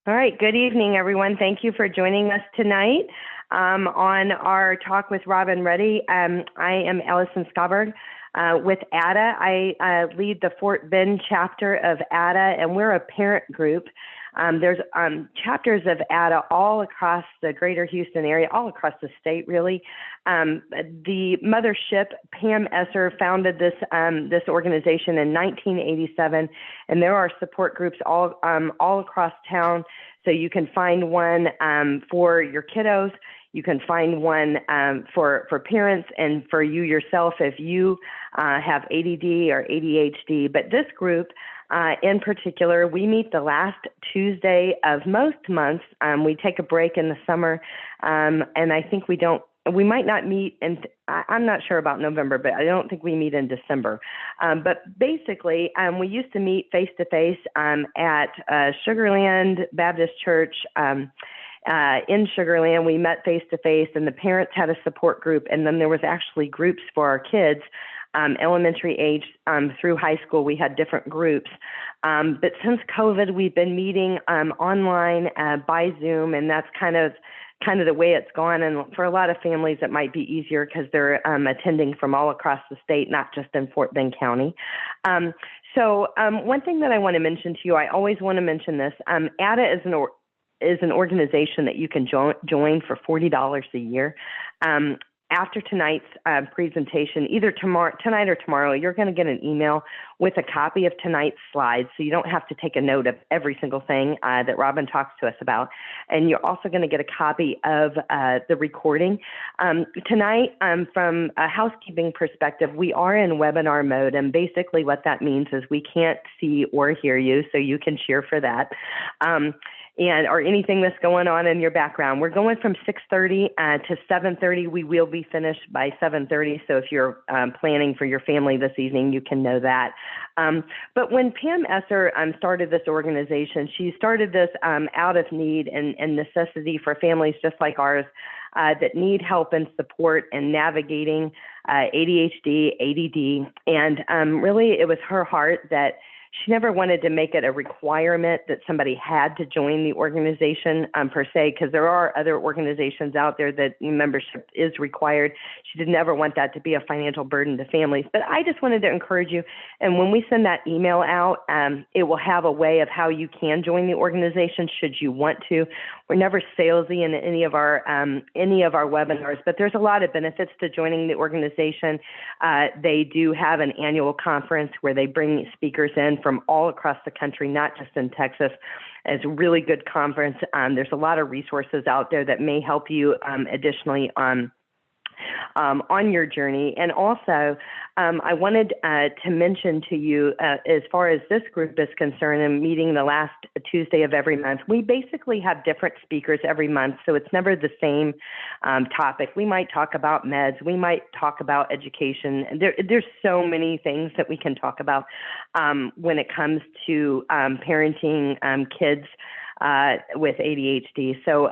All right. Good evening, everyone. Thank you for joining us tonight on our talk with Robin Rettie. I am Allison Scoberg with ADA. I lead the Fort Bend chapter of ADA, and we're a parent group. There's chapters of ADA all across the greater Houston area, all across the state, really. The mothership, Pam Esser, founded this organization in 1987, and there are support groups all across town. So you can find one for your kiddos. You can find one for parents and for you yourself if you have ADD or ADHD. But this group in particular, we meet the last Tuesday of most months. We take a break in the summer, and I think we might not meet, and I'm not sure about November, but I don't think we meet in December. But basically, we used to meet face-to-face at Sugarland Baptist Church in Sugarland. We met face-to-face, and the parents had a support group, and then there was actually groups for our kids, elementary age through high school. We had different groups. But since COVID, we've been meeting online by Zoom, and that's kind of the way it's gone. And for a lot of families, it might be easier because they're attending from all across the state, not just in Fort Bend County. So one thing that I want to mention to you, I always want to mention this. ADA is an organization that you can join for $40 a year. After tonight's presentation, either tonight or tomorrow, you're going to get an email with a copy of tonight's slides, so you don't have to take a note of every single thing that Robin talks to us about. And you're also going to get a copy of the recording. Tonight, from a housekeeping perspective, we are in webinar mode, and basically what that means is we can't see or hear you, so you can cheer for that. Or anything that's going on in your background. We're going from 6:30 to 7:30. We will be finished by 7:30. So if you're planning for your family this evening, you can know that. But when Pam Esser started this organization, she started this out of need and necessity for families just like ours that need help and support in navigating ADHD, ADD. And really, it was her heart that she never wanted to make it a requirement that somebody had to join the organization per se, because there are other organizations out there that membership is required. She did never want that to be a financial burden to families. But I just wanted to encourage you, and when we send that email out, it will have a way of how you can join the organization should you want to. We're never salesy in any of our webinars, but there's a lot of benefits to joining the organization. They do have an annual conference where they bring speakers in from all across the country, not just in Texas. It's a really good conference. There's a lot of resources out there that may help you additionally on your journey. And also, I wanted to mention to you, as far as this group is concerned and meeting the last Tuesday of every month, we basically have different speakers every month, so it's never the same topic. We might talk about meds. We might talk about education. There's so many things that we can talk about when it comes to parenting kids with ADHD. So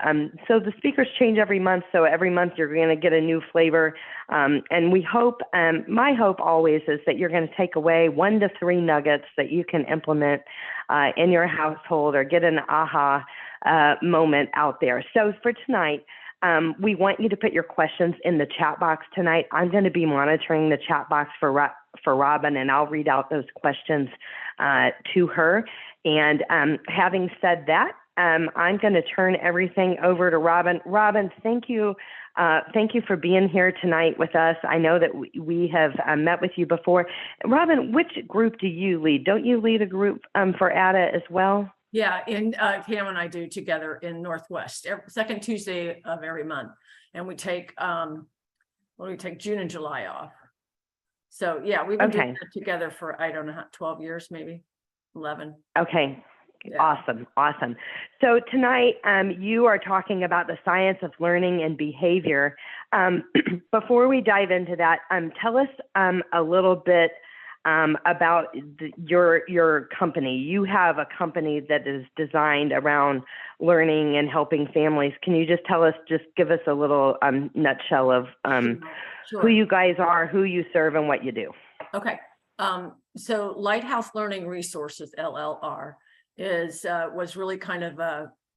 the speakers change every month. So every month you're going to get a new flavor. And we hope, my hope always is that you're going to take away 1 to 3 nuggets that you can implement in your household or get an aha moment out there. So for tonight, we want you to put your questions in the chat box tonight. I'm going to be monitoring the chat box for Robin, and I'll read out those questions to her. And having said that, I'm going to turn everything over to Robin. Robin, thank you. Thank you for being here tonight with us. I know that we have met with you before. Robin, which group do you lead? Don't you lead a group for ADA as well? Yeah, Pam and I do together in Northwest, second Tuesday of every month. And we take June and July off. So yeah, we've been doing that together for, I don't know, 12 years, maybe 11. Okay. Yeah. Awesome. So tonight, you are talking about the science of learning and behavior. Before we dive into that, tell us a little bit about your company. You have a company that is designed around learning and helping families. Can you just give us a little nutshell of Sure. who you guys are, who you serve, and what you do? Okay. So Lighthouse Learning Resources, LLR, was really kind of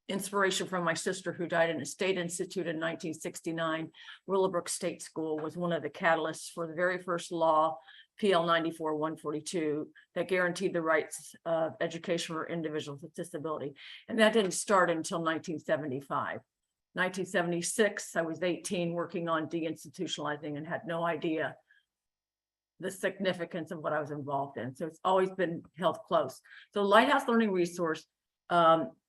inspiration from my sister who died in a state institute in 1969. Willowbrook State School was one of the catalysts for the very first law, PL 94-142, that guaranteed the rights of education for individuals with disability. And that didn't start until 1975. 1976, I was 18 working on deinstitutionalizing and had no idea the significance of what I was involved in. So it's always been held close. So Lighthouse Learning Resource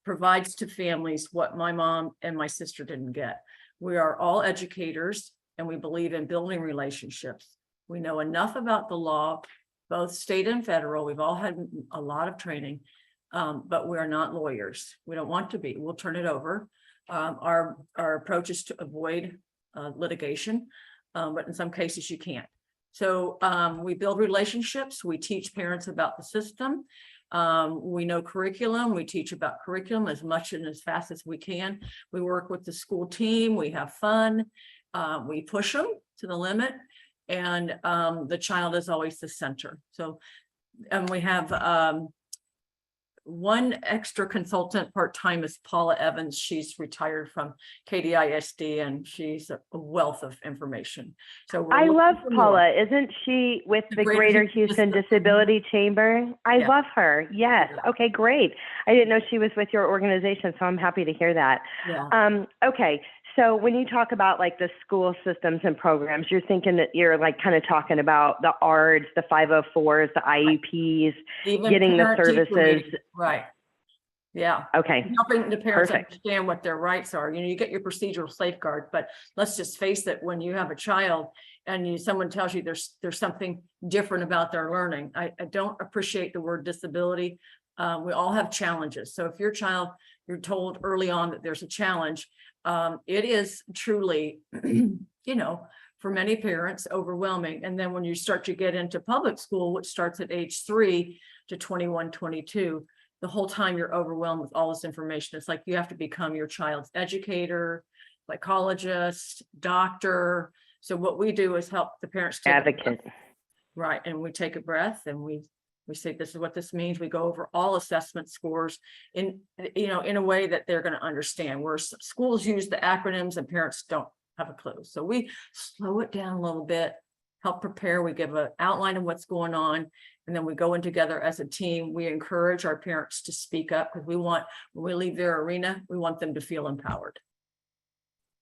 provides to families what my mom and my sister didn't get. We are all educators and we believe in building relationships. We know enough about the law, both state and federal. We've all had a lot of training, but we are not lawyers. We don't want to be. We'll turn it over. Our approach is to avoid litigation, but in some cases you can't. So we build relationships. We teach parents about the system. We know curriculum. We teach about curriculum as much and as fast as we can. We work with the school team. We have fun. We push them to the limit. And the child is always the center. So, and we have one extra consultant part-time is Paula Evans. She's retired from KDISD and she's a wealth of information. So I love Paula. Isn't she with the Greater Houston Disability Chamber? I love her. Yes. Okay, great. I didn't know she was with your organization, so I'm happy to hear that. Yeah. Okay. So when you talk about like the school systems and programs, you're thinking that you're like kind of talking about the ARDs, the 504s, the IEPs, even getting the services. Right. Yeah. Okay. Helping the parents understand what their rights are. You know, you get your procedural safeguard, but let's just face it, when you have a child and someone tells you there's something different about their learning, I don't appreciate the word disability. We all have challenges. So if your child, you're told early on that there's a challenge, it is truly, you know, for many parents, overwhelming. And then when you start to get into public school, which starts at age 3 to 21, 22, the whole time you're overwhelmed with all this information. It's like you have to become your child's educator, psychologist, doctor. So what we do is help the parents advocate. Right. And we take a breath and we say, this is what this means. We go over all assessment scores in a way that they're going to understand, where schools use the acronyms and parents don't have a clue. So we slow it down a little bit, help prepare. We give an outline of what's going on. And then we go in together as a team. We encourage our parents to speak up because when we leave their arena, we want them to feel empowered.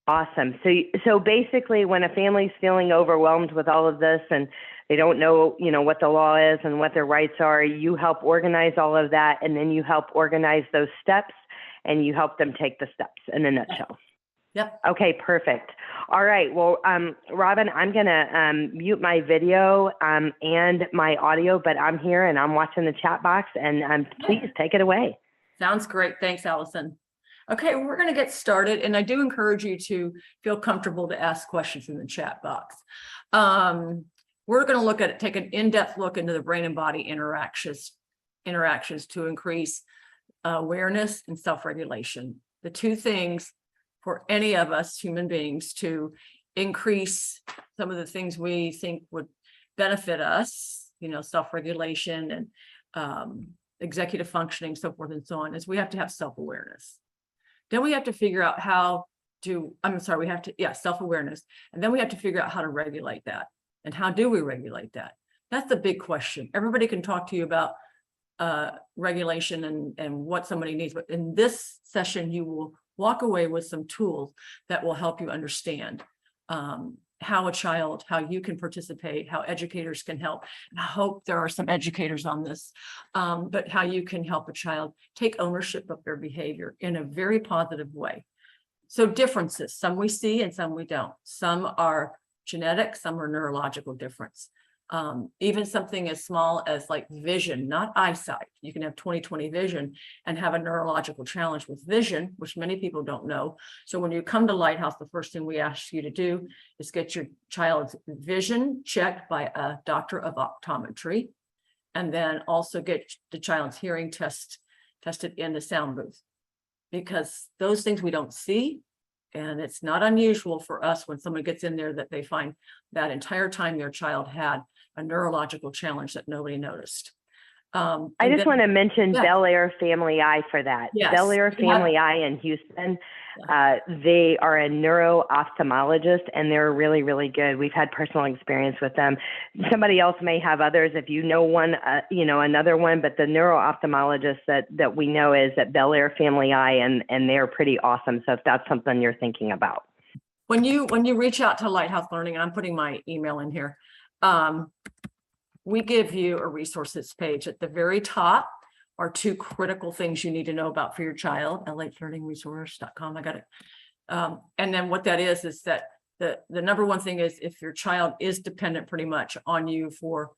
Awesome. So basically when a family's feeling overwhelmed with all of this and they don't know, what the law is and what their rights are, you help organize all of that, and then you help organize those steps and you help them take the steps in a nutshell. Yep. Okay, perfect. All right. Well, Robin, I'm going to mute my video and my audio, but I'm here and I'm watching the chat box, and please take it away. Sounds great. Thanks, Allison. Okay, we're going to get started, and I do encourage you to feel comfortable to ask questions in the chat box. We're going to take an in-depth look into the brain and body interactions to increase awareness and self-regulation. The two things for any of us human beings to increase some of the things we think would benefit us, self-regulation and executive functioning, so forth and so on, is we have to have self-awareness. Then we have to figure out self-awareness. And then we have to figure out how to regulate that. And how do we regulate that? That's the big question. Everybody can talk to you about regulation and what somebody needs. But in this session, you will walk away with some tools that will help you understand how you can participate, how educators can help. And I hope there are some educators on this, but how you can help a child take ownership of their behavior in a very positive way. So differences, some we see and some we don't. Some are genetic, some are neurological difference. Even something as small as like vision, not eyesight. You can have 20/20 vision and have a neurological challenge with vision, which many people don't know. So when you come to Lighthouse, the first thing we ask you to do is get your child's vision checked by a doctor of optometry, and then also get the child's hearing tested in the sound booth, because those things we don't see. And it's not unusual for us when someone gets in there that they find that entire time their child had a neurological challenge that nobody noticed. I just want to mention yes. Bel Air Family Eye for that. Yes. Bel Air Family Eye in Houston. They are a neuro-ophthalmologist, and they're really, really good. We've had personal experience with them. Somebody else may have others. If you know one, another one, but the neuro-ophthalmologist that we know is at Bel Air Family Eye, and they're pretty awesome. So if that's something you're thinking about. When you reach out to Lighthouse Learning, and I'm putting my email in here, we give you a resources page. At the very top are 2 critical things you need to know about for your child, lhlearningresource.com. I got it. And then what that is that the number one thing is if your child is dependent pretty much on you for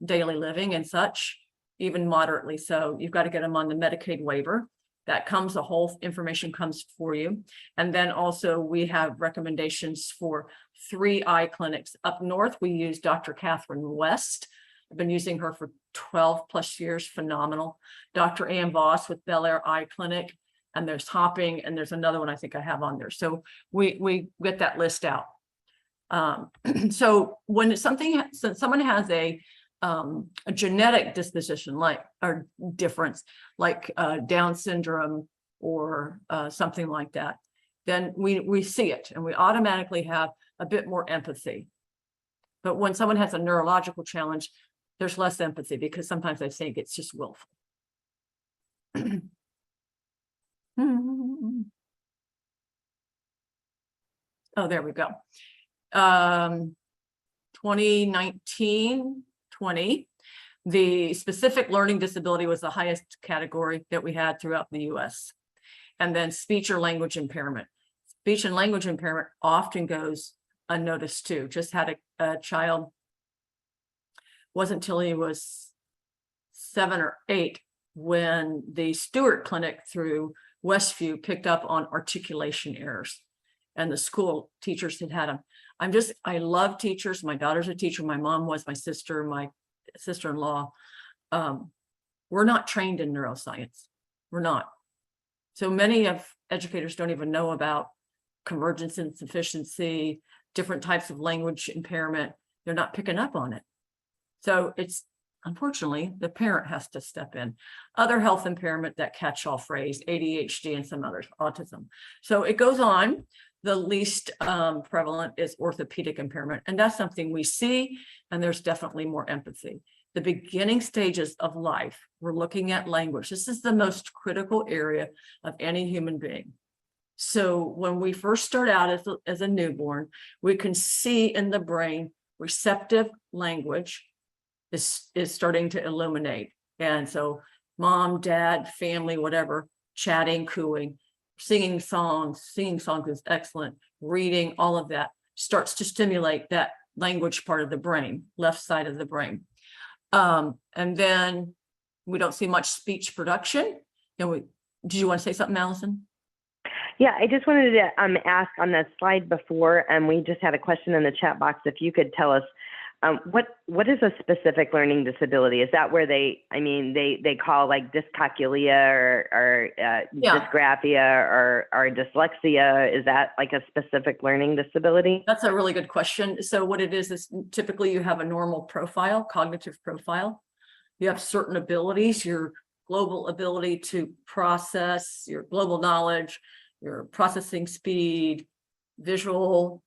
daily living and such, even moderately so, you've got to get them on the Medicaid waiver. That comes, the whole information comes for you. And then also we have recommendations for 3 eye clinics. Up north, we use Dr. Catherine West. I've been using her for 12 plus years, phenomenal. Dr. Ann Voss with Bel Air Eye Clinic, and there's Hopping, and there's another one I think I have on there. So we get that list out. So when someone has a genetic disposition or difference, like Down syndrome or something like that, then we see it and we automatically have a bit more empathy. But when someone has a neurological challenge, there's less empathy because sometimes I think it's just willful. Oh, there we go. 2019-20, the specific learning disability was the highest category that we had throughout the US. And then speech or language impairment. Speech and language impairment often goes unnoticed too. Just had a child, wasn't until he was 7 or 8 when the Stewart Clinic through Westview picked up on articulation errors, and the school teachers had them. I love teachers. My daughter's a teacher. My mom was, my sister-in-law. We're not trained in neuroscience. We're not. So many of educators don't even know about convergence insufficiency, different types of language impairment. They're not picking up on it. So it's, unfortunately, the parent has to step in. Other health impairment, that catch-all phrase, ADHD and some others, autism. So it goes on. The least prevalent is orthopedic impairment. And that's something we see, and there's definitely more empathy. The beginning stages of life, we're looking at language. This is the most critical area of any human being. So when we first start out as a newborn, we can see in the brain receptive language is starting to illuminate. And so mom, dad, family, whatever, chatting, cooing, singing songs is excellent. Reading, all of that starts to stimulate that language part of the brain, left side of the brain. And then we don't see much speech production. And did you want to say something, Allison? Yeah, I just wanted to ask on that slide before, and we just had a question in the chat box. If you could tell us what is a specific learning disability? Is that where they call like dyscalculia or dysgraphia or dyslexia? Is that like a specific learning disability? That's a really good question. So what it is typically you have a normal profile, cognitive profile. You have certain abilities, your global ability to process, your global knowledge, your processing speed, visual,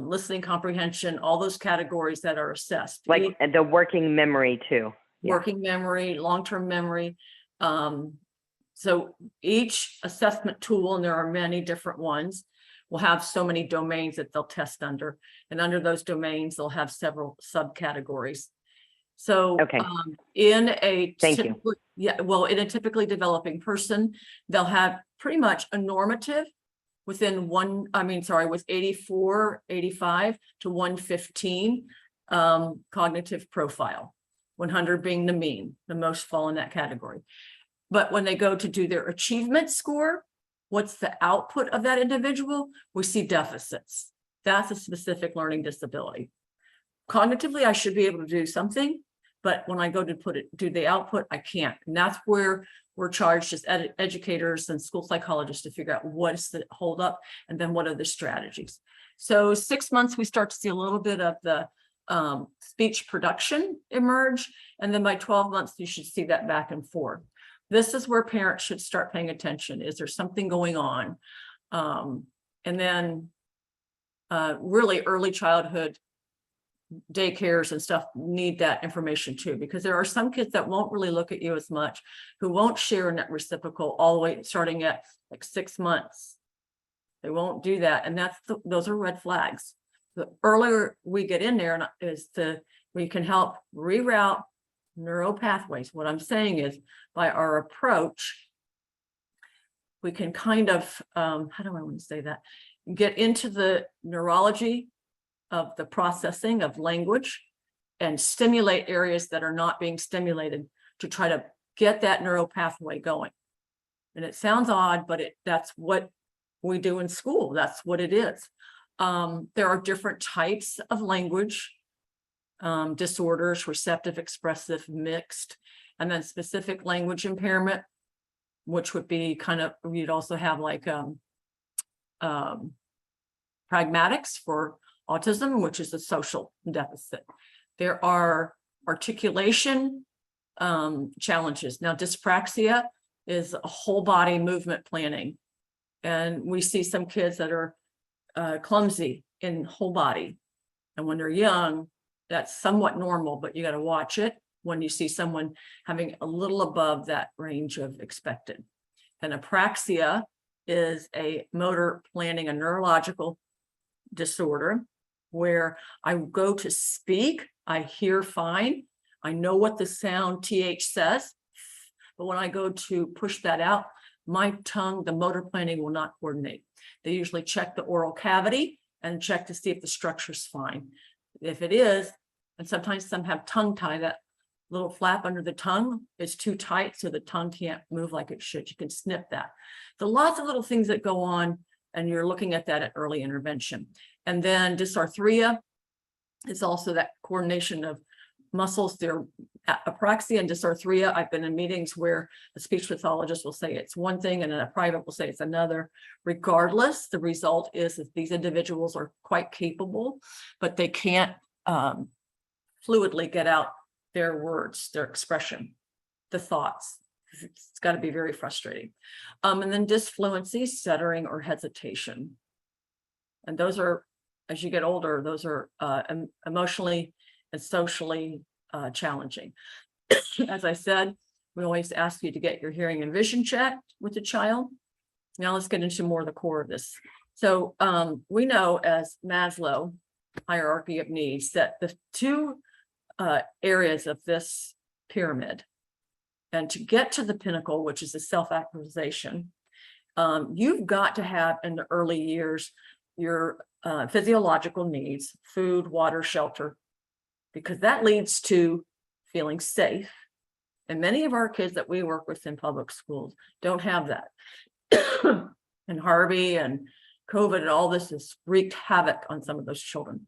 listening comprehension, all those categories that are assessed. Like the working memory too. Working memory, long-term memory. So each assessment tool, and there are many different ones, will have so many domains that they'll test under. And under those domains, they'll have several subcategories. So in a typically developing person, they'll have pretty much a normative within with 84, 85 to 115 cognitive profile, 100 being the mean, the most fall in that category. But when they go to do their achievement score, what's the output of that individual? We see deficits. That's a specific learning disability. Cognitively, I should be able to do something, but when I go to do the output, I can't. And that's where we're charged as educators and school psychologists to figure out what is the holdup and then what are the strategies. So 6 months, we start to see a little bit of the speech production emerge. And then by 12 months, you should see that back and forth. This is where parents should start paying attention. Is there something going on? And then really early childhood daycares and stuff need that information too, because there are some kids that won't really look at you as much, who won't share in that reciprocal all the way starting at like 6 months. They won't do that. And those are red flags. The earlier we get in there we can help reroute neural pathways. What I'm saying is, by our approach, we can kind of, how do I want to say that? Get into the neurology of the processing of language and stimulate areas that are not being stimulated to try to get that neural pathway going. And it sounds odd, but that's what we do in school. That's what it is. There are different types of language disorders: receptive, expressive, mixed, and then specific language impairment, which would be kind of, you'd also have like pragmatics for autism, which is a social deficit. There are articulation challenges. Now, dyspraxia is a whole body movement planning. And we see some kids that are clumsy in whole body. And when they're young, that's somewhat normal, but you got to watch it when you see someone having a little above that range of expected. And apraxia is a motor planning, a neurological disorder, where I go to speak, I hear fine, I know what the sound TH says, but when I go to push that out, my tongue, the motor planning will not coordinate. They usually check the oral cavity and check to see if the structure's fine. If it is, and sometimes some have tongue tie, that little flap under the tongue is too tight, so the tongue can't move like it should. You can snip that. So lots of little things that go on, and you're looking at that at early intervention. And then dysarthria is also that coordination of muscles. There, apraxia and dysarthria, I've been in meetings where a speech pathologist will say it's one thing and then a private will say it's another. Regardless, the result is that these individuals are quite capable, but they can't fluidly get out their words, their expression, the thoughts. It's got to be very frustrating. And then disfluency, stuttering, or hesitation. And those are, as you get older, those are emotionally and socially challenging. As I said, we always ask you to get your hearing and vision checked with the child. Now let's get into more of the core of this. So we know, as Maslow hierarchy of needs, that the two areas of this pyramid, and to get to the pinnacle, which is the self-actualization, you've got to have in the early years your physiological needs: food, water, shelter, because that leads to feeling safe. And many of our kids that we work with in public schools don't have that. And Harvey and COVID and all this has wreaked havoc on some of those children.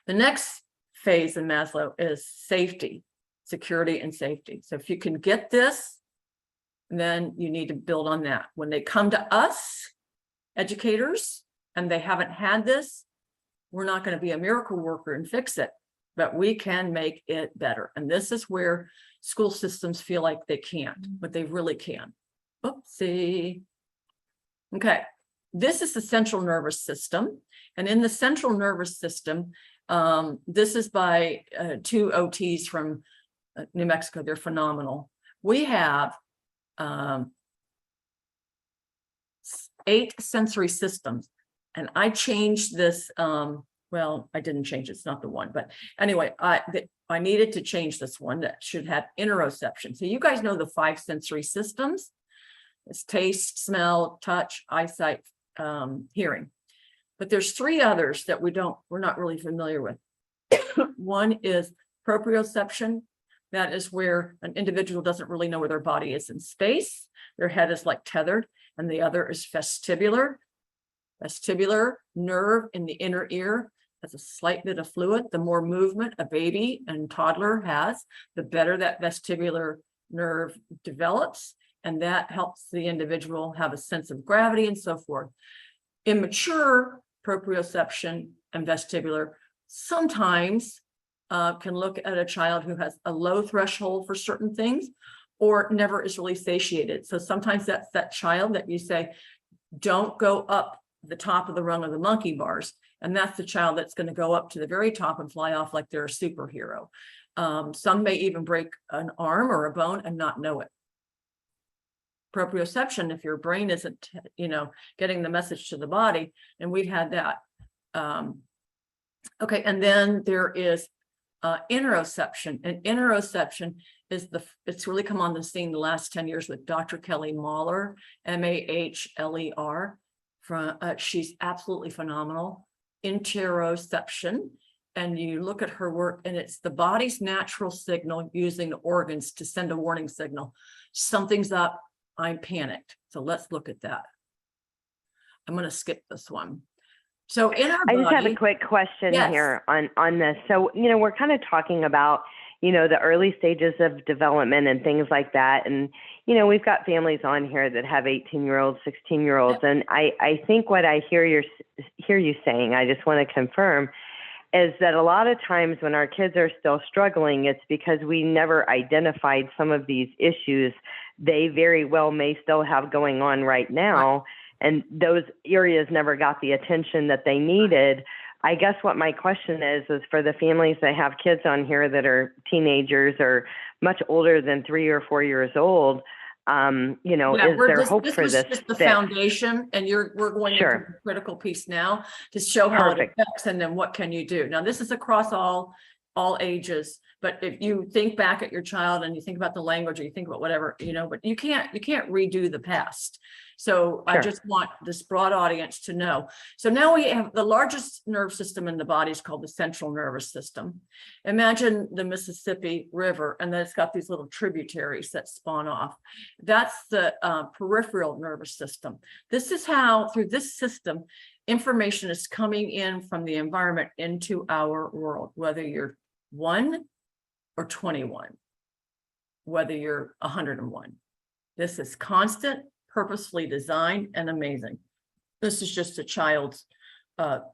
The next phase in Maslow is safety, security, and safety. So if you can get this, then you need to build on that. When they come to us, educators, and they haven't had this, we're not going to be a miracle worker and fix it, but we can make it better. And this is where school systems feel like they can't, but they really can. Oopsie. Okay, this is the central nervous system. And in the central nervous system, this is by two OTs from New Mexico. They're phenomenal. We have 8 sensory systems. And I changed this, well, I didn't change it, it's not the one, but anyway, I needed to change this one that should have interoception. So you guys know the 5 sensory systems. It's taste, smell, touch, eyesight, hearing. But there's 3 others that we're not really familiar with. One is proprioception. That is where an individual doesn't really know where their body is in space. Their head is like tethered. And the other is vestibular. Vestibular nerve in the inner ear has a slight bit of fluid. The more movement a baby and toddler has, the better that vestibular nerve develops. And that helps the individual have a sense of gravity and so forth. Immature proprioception and vestibular sometimes can look at a child who has a low threshold for certain things or never is really satiated. So sometimes that's that child that you say, don't go up the top of the rung of the monkey bars. And that's the child that's going to go up to the very top and fly off like they're a superhero. Some may even break an arm or a bone and not know it. Proprioception, if your brain isn't, getting the message to the body, and we've had that. Okay, and then there is interoception, and interoception is it's really come on the scene the last 10 years with Dr. Kelly Mahler, Mahler. She's absolutely phenomenal. Interoception, and you look at her work, and it's the body's natural signal using the organs to send a warning signal. Something's up, I'm panicked. So let's look at that. I'm going to skip this one. So in our I body, just have a quick question here on this. So, we're kind of talking about, the early stages of development and things like that. And, we've got families on here that have 18-year-olds, 16-year-olds. Yep. And I think what I hear you saying, I just want to confirm, is that a lot of times when our kids are still struggling, it's because we never identified some of these issues they very well may still have going on right now. Right. And those areas never got the attention that they needed. I guess what my question is for the families that have kids on here that are teenagers or much older than 3 or 4 years old, is there hope for this? This is just the foundation, and we're going into the critical piece now to show how it affects, and then what can you do. Now, this is across all ages, but if you think back at your child and you think about the language, or you think about whatever, but you can't redo the past. So I just want this broad audience to know. So now we have the largest nerve system in the body is called the central nervous system. Imagine the Mississippi River, and then it's got these little tributaries that spawn off. That's the peripheral nervous system. This is how, through this system, information is coming in from the environment into our world, whether you're 1 or 21, whether you're 101. This is constant, purposefully designed, and amazing. This is just a child's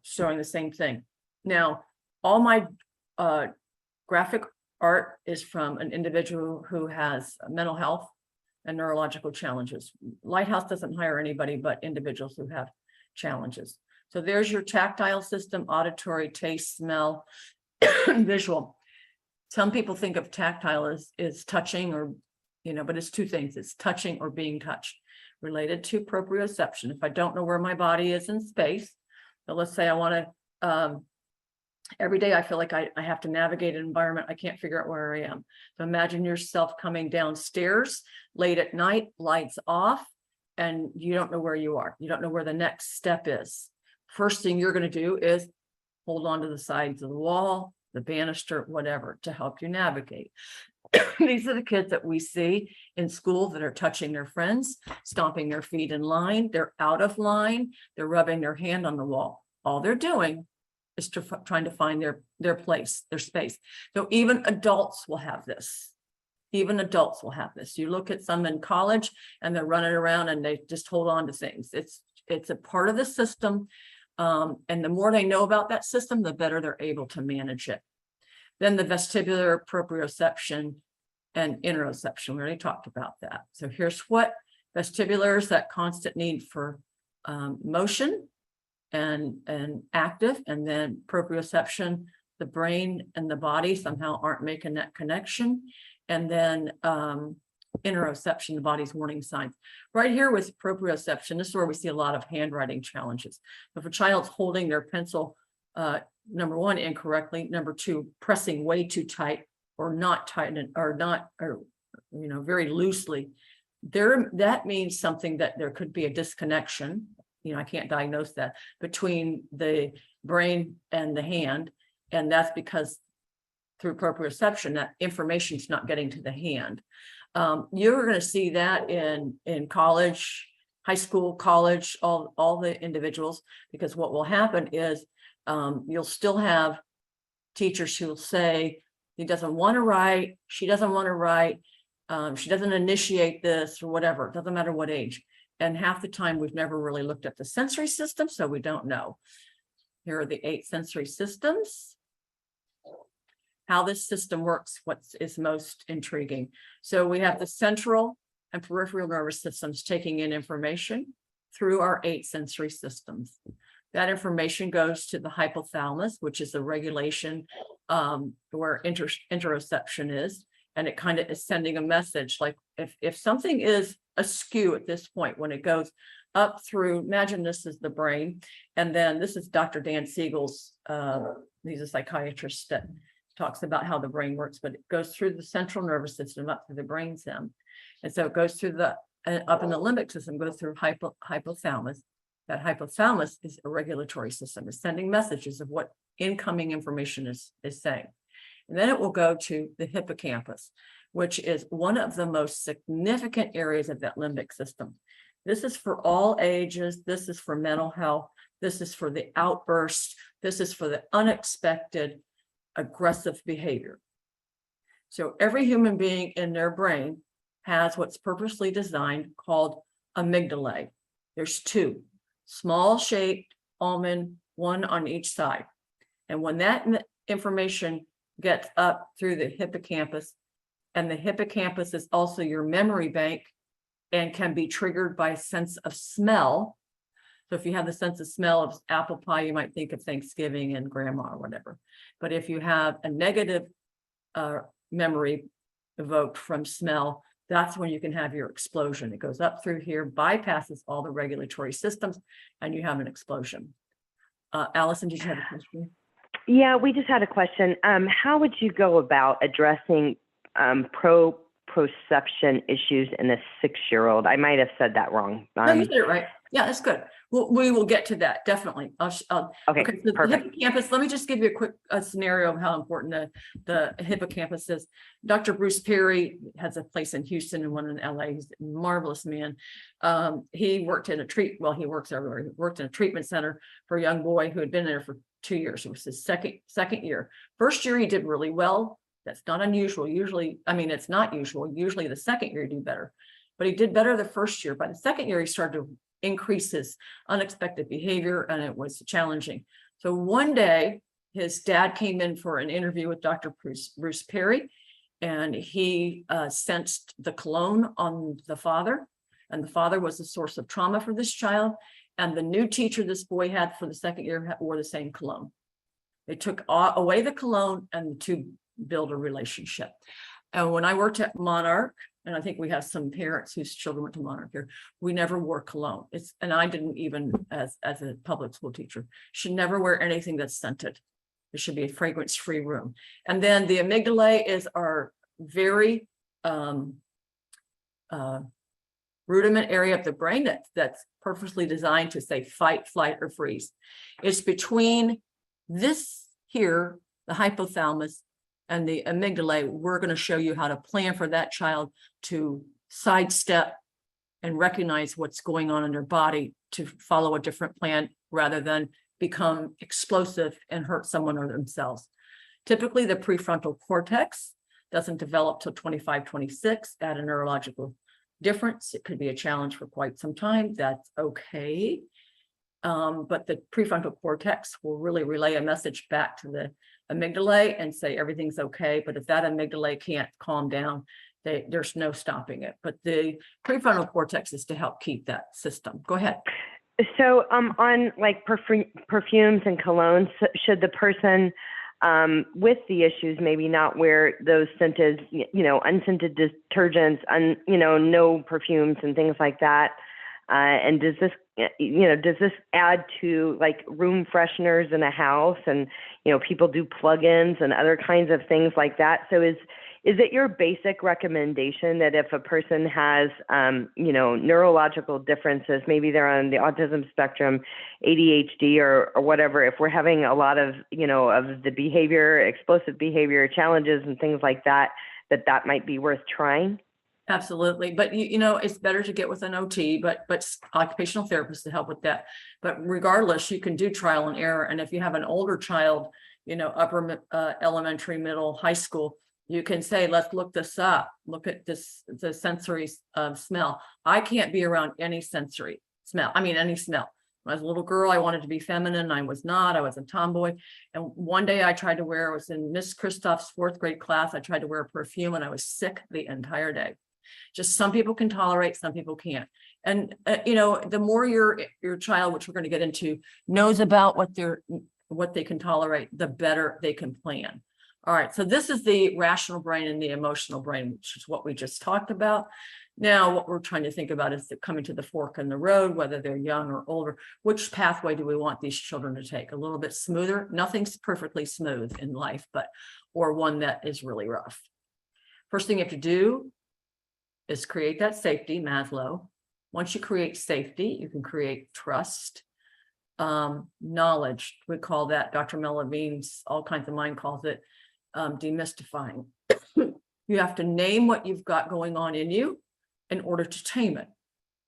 showing the same thing. Now, all my graphic art is from an individual who has mental health and neurological challenges. Lighthouse doesn't hire anybody but individuals who have challenges. So there's your tactile system, auditory, taste, smell, visual. Some people think of tactile as touching, or, but it's two things. It's touching or being touched, related to proprioception. If I don't know where my body is in space, but let's say I want to, every day I feel like I have to navigate an environment, I can't figure out where I am. So imagine yourself coming downstairs late at night, lights off, and you don't know where you are. You don't know where the next step is. First thing you're going to do is hold on to the sides of the wall, the banister, whatever, to help you navigate. These are the kids that we see in school that are touching their friends, stomping their feet in line. They're out of line. They're rubbing their hand on the wall. All they're doing is trying to find their place, their space. So even adults will have this. Even adults will have this. You look at some in college and they're running around and they just hold on to things. It's a part of the system. And the more they know about that system, the better they're able to manage it. Then the vestibular, proprioception, and interoception. We already talked about that. So here's what vestibular is: that constant need for motion and active, and then proprioception, the brain and the body somehow aren't making that connection, and then interoception, the body's warning signs. Right here with proprioception, this is where we see a lot of handwriting challenges. If a child's holding their pencil, number one, incorrectly, number two, pressing way too tight, or not tight, or very loosely, that means something, that there could be a disconnection. I can't diagnose that, between the brain and the hand, and that's because through proprioception, that information is not getting to the hand. You're going to see that in college, high school, college, all the individuals, because what will happen is you'll still have teachers who will say, he doesn't want to write, she doesn't want to write, she doesn't initiate this, or whatever. It doesn't matter what age. And half the time we've never really looked at the sensory system, so we don't know. Here are the 8 sensory systems. how this system works, what is most intriguing. So we have the central and peripheral nervous systems taking in information through our 8 sensory systems. That information goes to the hypothalamus, which is the regulation where interoception is. And it kind of is sending a message, like if something is askew at this point, when it goes up through, imagine this is the brain, and then this is Dr. Dan Siegel's, he's a psychiatrist that talks about how the brain works, but it goes through the central nervous system up through the brainstem. And so it goes through the, up in the limbic system, goes through hypothalamus. That hypothalamus is a regulatory system. It's sending messages of what incoming information is saying. And then it will go to the hippocampus, which is one of the most significant areas of that limbic system. This is for all ages. This is for mental health. This is for the outbursts. This is for the unexpected aggressive behavior. So every human being in their brain has what's purposely designed called amygdalae. There's 2, small shaped almond, 1 on each side. And when that information gets up through the hippocampus, and the hippocampus is also your memory bank and can be triggered by a sense of smell. So if you have the sense of smell of apple pie, you might think of Thanksgiving and grandma or whatever. But if you have a negative memory evoked from smell, that's when you can have your explosion. It goes up through here, bypasses all the regulatory systems, and you have an explosion. Allison, did you have a question? Yeah, we just had a question. How would you go about addressing proprioception issues in a 6-year-old? I might have said that wrong. No, you did it right. Yeah, that's good. We will get to that, definitely. Okay, so perfect. The hippocampus, let me just give you a quick scenario of how important the hippocampus is. Dr. Bruce Perry has a place in Houston and one in LA. He's a marvelous man. He worked in he works everywhere. He worked in a treatment center for a young boy who had been there for 2 years. It was his second year. First year, he did really well. That's not unusual. Usually, I mean, it's not usual. Usually the second year you do better, but he did better the first year. By the second year, he started to increase his unexpected behavior, and it was challenging. So one day, his dad came in for an interview with Dr. Bruce Perry, and he sensed the cologne on the father, and the father was a source of trauma for this child. And the new teacher this boy had for the second year wore the same cologne. They took away the cologne and the 2 build a relationship. And when I worked at Monarch, and I think we have some parents whose children went to Monarch here, we never wore cologne. And I didn't even, as a public school teacher, should never wear anything that's scented. There should be a fragrance-free room. And then the amygdalae is our very rudiment area of the brain that's purposely designed to say fight, flight, or freeze. It's between this here, the hypothalamus, and the amygdalae. We're going to show you how to plan for that child to sidestep and recognize what's going on in their body to follow a different plan rather than become explosive and hurt someone or themselves. Typically, the prefrontal cortex doesn't develop till 25, 26 at a neurological difference. It could be a challenge for quite some time. That's okay. But the prefrontal cortex will really relay a message back to the amygdalae and say everything's okay. But if that amygdalae can't calm down, there's no stopping it. But the prefrontal cortex is to help keep that system. Go ahead. So on like perfumes and colognes, should the person with the issues maybe not wear those scented, unscented detergents, no perfumes and things like that? And does this add to like room fresheners in a house, and people do plug-ins and other kinds of things like that? So is it your basic recommendation that if a person has neurological differences, maybe they're on the autism spectrum, ADHD or whatever, if we're having a lot of of the behavior, explosive behavior challenges and things like that, that might be worth trying? Absolutely. But it's better to get with an OT, but occupational therapists to help with that. But regardless, you can do trial and error. And if you have an older child, upper elementary, middle, high school, you can say, let's look this up. Look at this, the sensory smell. I can't be around any sensory smell. I mean, any smell. When I was a little girl, I wanted to be feminine. I was not. I was a tomboy. And one day I tried to wear, I was in Miss Christoph's 4th grade class. I tried to wear a perfume and I was sick the entire day. Just some people can tolerate, some people can't. And, the more your child, which we're going to get into, knows about what they can tolerate, the better they can plan. All right. So this is the rational brain and the emotional brain, which is what we just talked about. Now, what we're trying to think about is coming to the fork in the road, whether they're young or older. Which pathway do we want these children to take? A little bit smoother? Nothing's perfectly smooth in life, or one that is really rough. First thing you have to do is create that safety, Maslow. Once you create safety, you can create trust, knowledge. We call that, Dr. Mel Levine's All Kinds of Mind calls it demystifying. You have to name what you've got going on in you in order to tame it.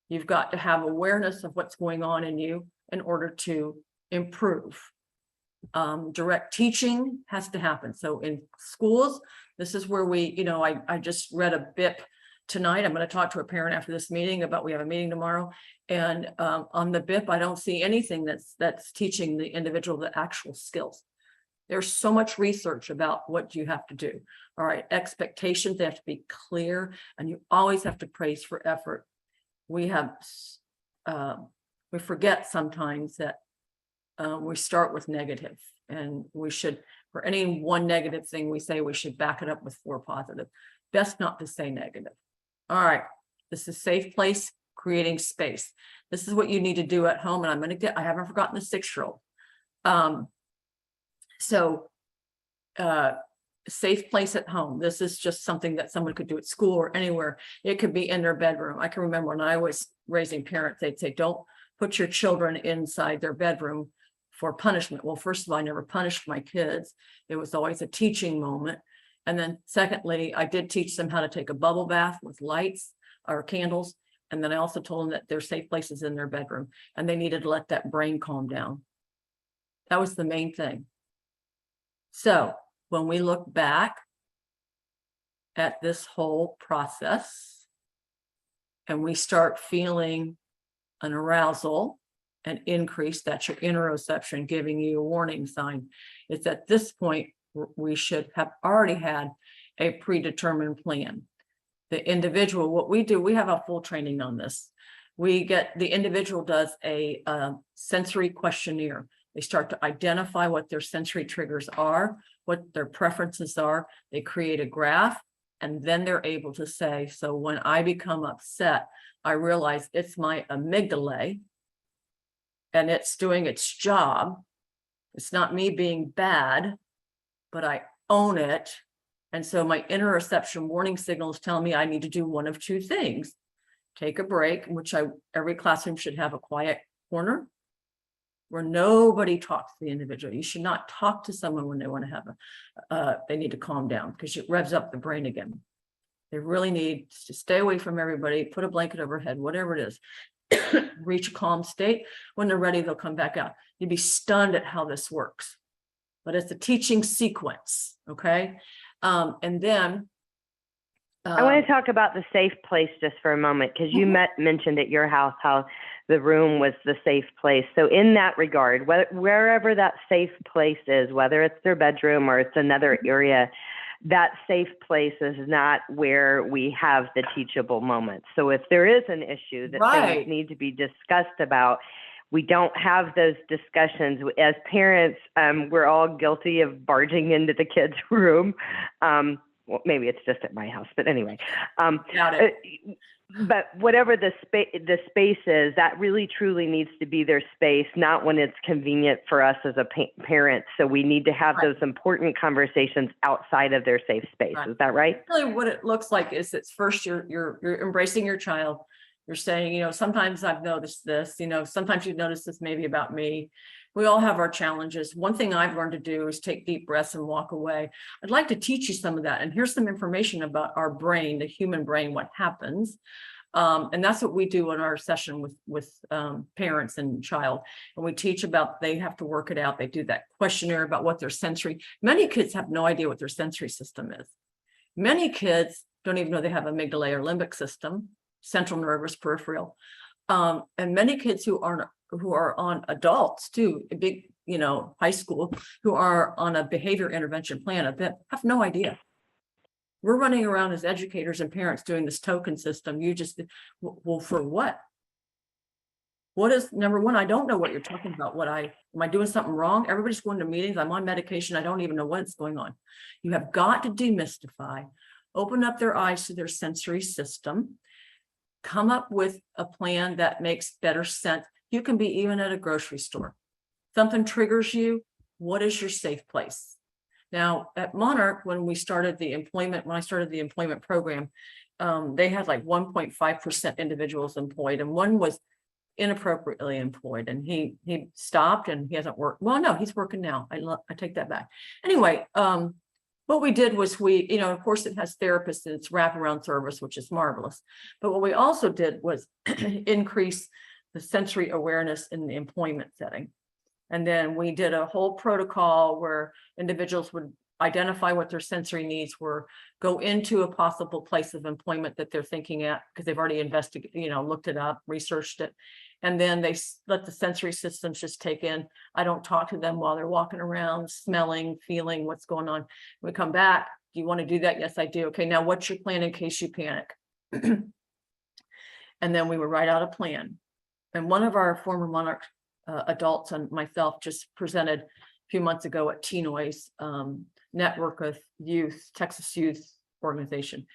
You've got to have awareness of what's going on in you in order to improve. Direct teaching has to happen. So in schools, this is where I just read a BIP tonight. I'm going to talk to a parent after this meeting about, we have a meeting tomorrow. And on the BIP, I don't see anything that's teaching the individual the actual skills. There's so much research about what you have to do. All right, expectations, they have to be clear, and you always have to praise for effort. We forget sometimes that we start with negative, and we should, for any one negative thing we say, we should back it up with 4 positive. Best not to say negative. All right, this is safe place, creating space. This is what you need to do at home, and I haven't forgotten the 6-year-old. Safe place at home. This is just something that someone could do at school or anywhere. It could be in their bedroom. I can remember when I was raising parents, they'd say, don't put your children inside their bedroom for punishment. Well, first of all, I never punished my kids. It was always a teaching moment. And then secondly, I did teach them how to take a bubble bath with lights or candles. And then I also told them that their safe places in their bedroom, and they needed to let that brain calm down. That was the main thing. So when we look back at this whole process and we start feeling an arousal, an increase, that's your interoception giving you a warning sign. It's at this point we should have already had a predetermined plan. The individual, what we do, we have a full training on this. The individual does a sensory questionnaire. They start to identify what their sensory triggers are, what their preferences are. They create a graph, and then they're able to say, so when I become upset, I realize it's my amygdala and it's doing its job. It's not me being bad, but I own it. And so my interoception warning signals tell me I need to do one of 2 things. Take a break, which every classroom should have a quiet corner where nobody talks to the individual. You should not talk to someone when they want to have they need to calm down, because it revs up the brain again. They really need to stay away from everybody, put a blanket over their head, whatever it is, reach a calm state. When they're ready, they'll come back out. You'd be stunned at how this works, but it's a teaching sequence. Okay. And then I want to talk about the safe place just for a moment, because you mentioned at your house how the room was the safe place. So in that regard, wherever that safe place is, whether it's their bedroom or it's another area, that safe place is not where we have the teachable moments. So if there is an issue that things need to be discussed about, we don't have those discussions. As parents, we're all guilty of barging into the kids' room. Well, maybe it's just at my house, but anyway. But whatever the space is, that really truly needs to be their space, not when it's convenient for us as a parent. So we need to have those important conversations outside of their safe space. Is that right? Really, what it looks like is it's first you're embracing your child. You're saying, sometimes I've noticed this, sometimes you've noticed this maybe about me. We all have our challenges. One thing I've learned to do is take deep breaths and walk away. I'd like to teach you some of that. And here's some information about our brain, the human brain, what happens. And that's what we do in our session with parents and child. And we teach about, they have to work it out. They do that questionnaire about what their sensory, many kids have no idea what their sensory system is. Many kids don't even know they have amygdala or limbic system, central nervous, peripheral. And many kids who are on adults too, a big, high school, who are on a behavior intervention plan, have no idea. We're running around as educators and parents doing this token system. Well, for what? What is, number one, I don't know what you're talking about. Am I doing something wrong? Everybody's going to meetings. I'm on medication. I don't even know what's going on. You have got to demystify, open up their eyes to their sensory system, come up with a plan that makes better sense. You can be even at a grocery store. Something triggers you. What is your safe place? Now at Monarch, when I started the employment program, they had like 1.5% individuals employed, and one was inappropriately employed, and he stopped, and he hasn't worked. Well, no, he's working now. I take that back. Anyway, what we did was of course it has therapists and it's wraparound service, which is marvelous. But what we also did was increase the sensory awareness in the employment setting. And then we did a whole protocol where individuals would identify what their sensory needs were, go into a possible place of employment that they're thinking at, because they've already investigated, looked it up, researched it. And then they let the sensory systems just take in. I don't talk to them while they're walking around, smelling, feeling what's going on. We come back. Do you want to do that? Yes, I do. Okay, now what's your plan in case you panic? And then we would write out a plan. And one of our former Monarch adults and myself just presented a few months ago at Tenoy's network of youth, Texas Youth Organization.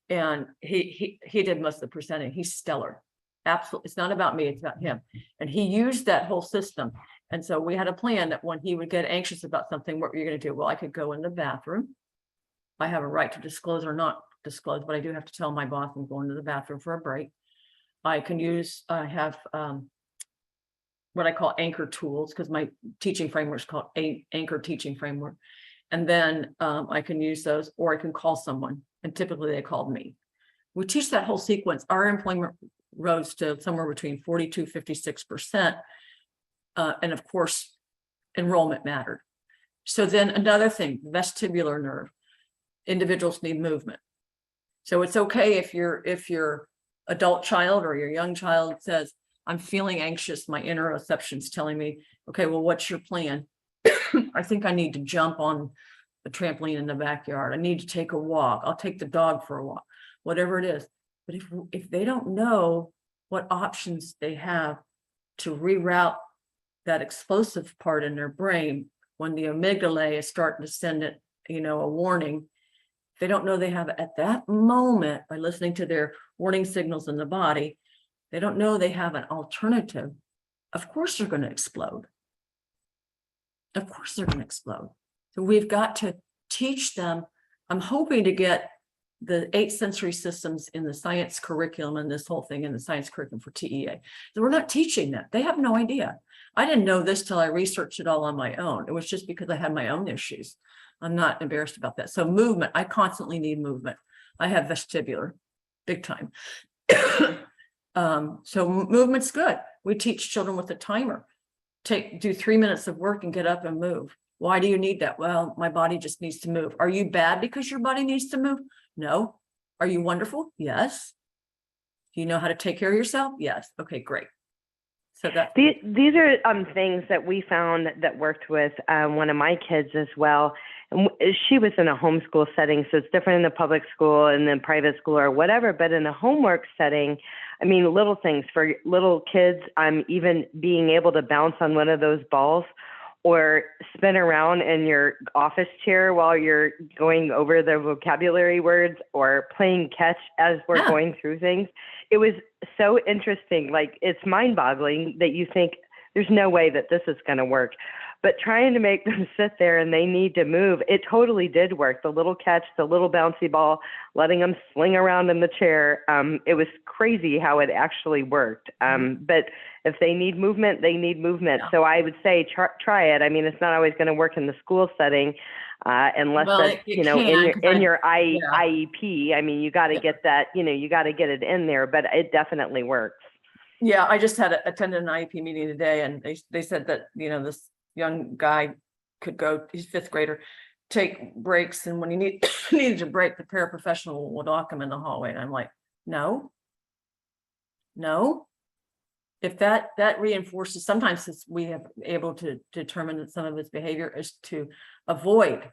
And he did most of the presenting. He's stellar. Absolutely. It's not about me, it's about him. And he used that whole system. And so we had a plan that when he would get anxious about something, what were you going to do? Well, I could go in the bathroom. I have a right to disclose or not disclose, but I do have to tell my boss I'm going to the bathroom for a break. I have what I call anchor tools, because my teaching framework is called anchor teaching framework. And then I can use those, or I can call someone, and typically they called me. We teach that whole sequence. Our employment rose to somewhere between 42-56%. And of course, enrollment mattered. So then another thing, vestibular nerve, individuals need movement. So it's okay if your adult child or your young child says, I'm feeling anxious, my interoception's telling me, okay, well, what's your plan? I think I need to jump on the trampoline in the backyard. I need to take a walk. I'll take the dog for a walk, whatever it is. But if they don't know what options they have to reroute that explosive part in their brain, when the amygdala is starting to send it, a warning, they don't know they have it at that moment by listening to their warning signals in the body. They don't know they have an alternative. Of course they're going to explode. Of course they're going to explode. So we've got to teach them. I'm hoping to get the 8 sensory systems in the science curriculum and this whole thing in the science curriculum for TEA. So we're not teaching them. They have no idea. I didn't know this till I researched it all on my own. It was just because I had my own issues. I'm not embarrassed about that. So movement, I constantly need movement. I have vestibular, big time. So movement's good. We teach children with a timer. Do 3 minutes of work and get up and move. Why do you need that? Well, my body just needs to move. Are you bad because your body needs to move? No. Are you wonderful? Yes. Do you know how to take care of yourself? Yes. Okay, great. So that these are things that we found that worked with one of my kids as well. And she was in a homeschool setting, so it's different in the public school and then private school or whatever. But in a homework setting, I mean, little things for little kids, even being able to bounce on one of those balls or spin around in your office chair while you're going over the vocabulary words or playing catch as we're going through things. It was so interesting. Like, it's mind-boggling that you think there's no way that this is going to work. But trying to make them sit there and they need to move, it totally did work. The little catch, the little bouncy ball, letting them sling around in the chair. It was crazy how it actually worked. But if they need movement, they need movement. So I would say try it. I mean, it's not always going to work in the school setting unless that's, in your IEP. I mean, you got to get that, you got to get it in there, but it definitely works. Yeah, I just attended an IEP meeting today, and they said that, this young guy could go, he's 5th grader, take breaks, and when he needed a break, the paraprofessional would walk him in the hallway, and I'm like, no, if that reinforces, sometimes we have able to determine that some of his behavior is to avoid.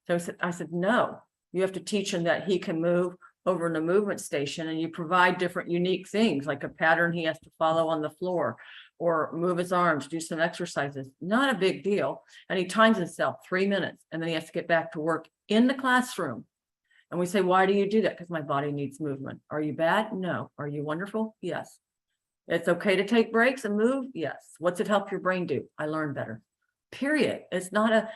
So I said, no, you have to teach him that he can move over in a movement station, and you provide different unique things like a pattern he has to follow on the floor, or move his arms, do some exercises. Not a big deal. And he times himself 3 minutes, and then he has to get back to work in the classroom. And we say, why do you do that? Because my body needs movement. Are you bad? No. Are you wonderful? Yes. It's okay to take breaks and move? Yes. What's it help your brain do? I learn better. Period. It's not